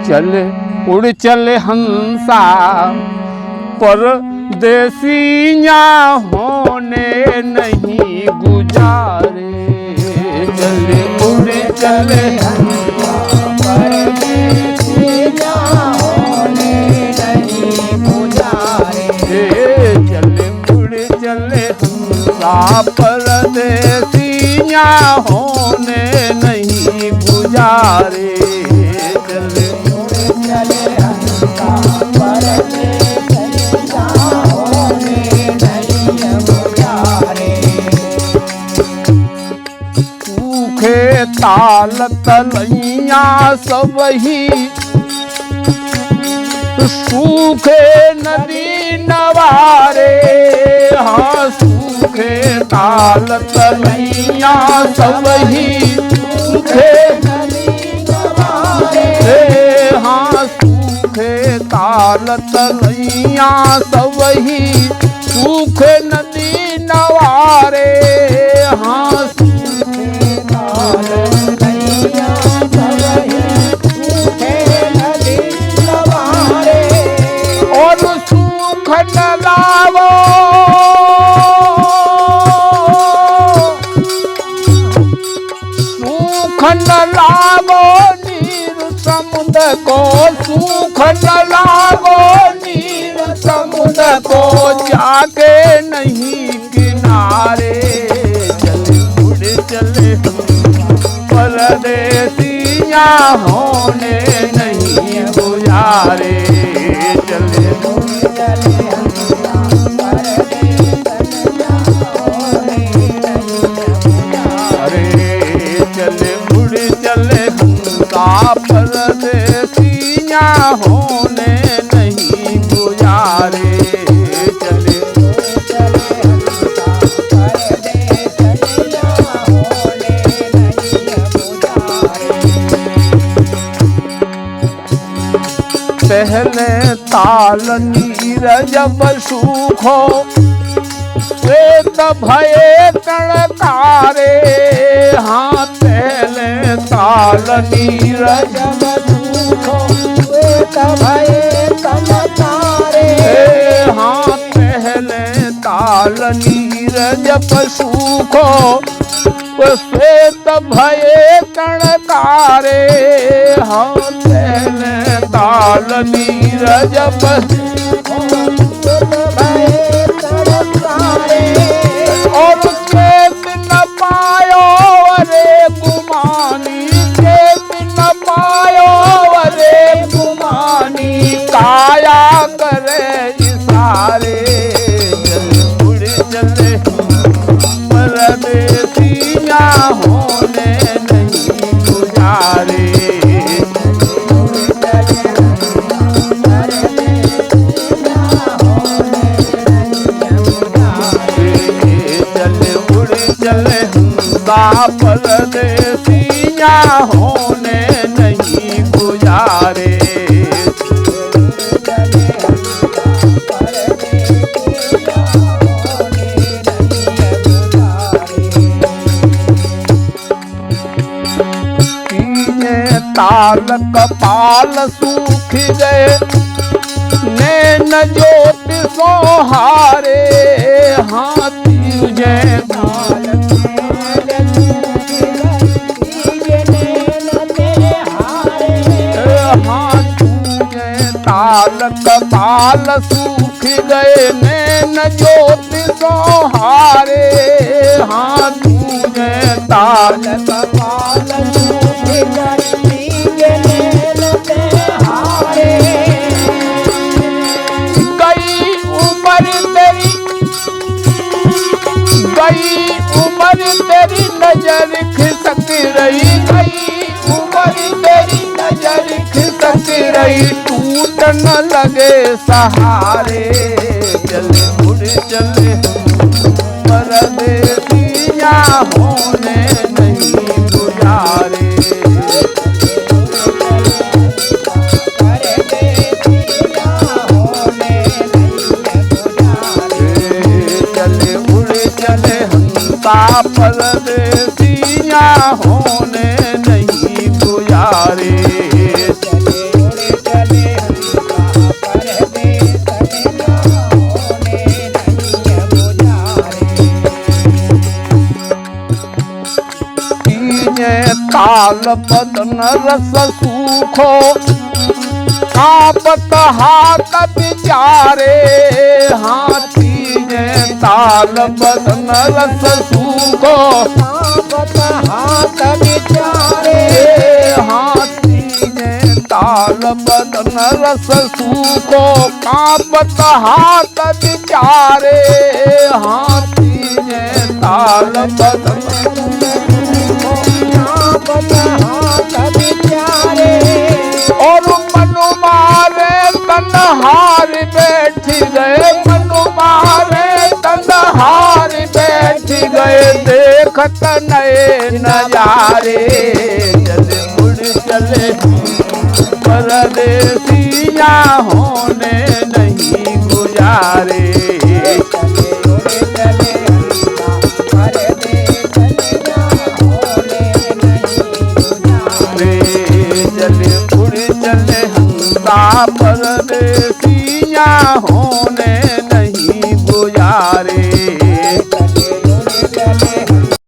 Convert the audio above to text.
चले उड़ चले हंसा परदेसियाँ होने नहीं गुजारे। चले उड़ चले हंसा परदेसियाँ होने नहीं गुजारे। चले उड़ चले हंसा परदेसियाँ होने नहीं गुजारे। चले उड़ चले हंसा परदेसियाँ होने नहीं गुजारे। सूखे ताल तलैया सब ही सूखे नदी नवारे। हाँ सूखे ताल तलैया सब ही सूखे नदी नवारे। हाँ सूखे ताल तलैया सब ही सूखे नदी नवारे। हाँ सूखे ताल तलैया सब ही सूखे नदी नवारे। और सूख न लावो सूख न लावो नीर समुद्र को। सूख न लावो नीर समुद्र को जाके नहीं किनारे। चले उड़ चले परदेसियाँ होने नहीं गुजारे। चले उड़ चले चले उड़ चले हंसा परदेसियाँ होने नहीं गुजारे। चले उड़ चले हंसा परदेसियाँ होने नहीं गुजारे। पहले ताल नीर जब सूखो श्वेत भये कणकारे। हाँ पहले ताल नीर जब सूखो श्वेत भये कणकारे। हाँ पहले ताल नीर जब सूखो श्वेत भये कणकारे। हाँ पहले ताल नीर जब सूखो श्वेत भये कणकारे। और खेत न पायो अरे गुमानी। खेत न पायो अरे गुमानी काया करे इशारे। चले उड़ चले परदेसियाँ होने नहीं गुजारे। चले हंसा परदेसियाँ होने नहीं गुजारे। तीने ताल कपाल सूख गए नैन ज्योति सोहारे। हाँ तुझे ताल ताल कपाल सूख गए नैन ज्योति सोहारे। हाँ तुझे ताल कपाल सूख गए नैन हारे। गई उम्र तेरी नजर खिसक रही। गई उम्र तेरी नजर खिसक रही टूट न लगे सहारे। चले उड़ चले परदेसियाँ होने नहीं गुजारे। चले उड़ चले हंसा परदेसियाँ होने नहीं गुजारे। रस सूखो कांपत हाथ बिचारे हाथी ने ताल बदन रस सूखो कांपत हाथ बिचारे हाथी ने ताल बदन रस सूखो कांपत हाथ बिचारे हाथी ने ताल बदन कांपत हाथ बिचारे और मनु मारे तन हार बैठ गए मनु मारे तन हार बैठ गए देखत नए नजारे चले मुड़ चले परदेसिया होने नहीं गुजारे चले उड़ चले हंसा परदेसिया होने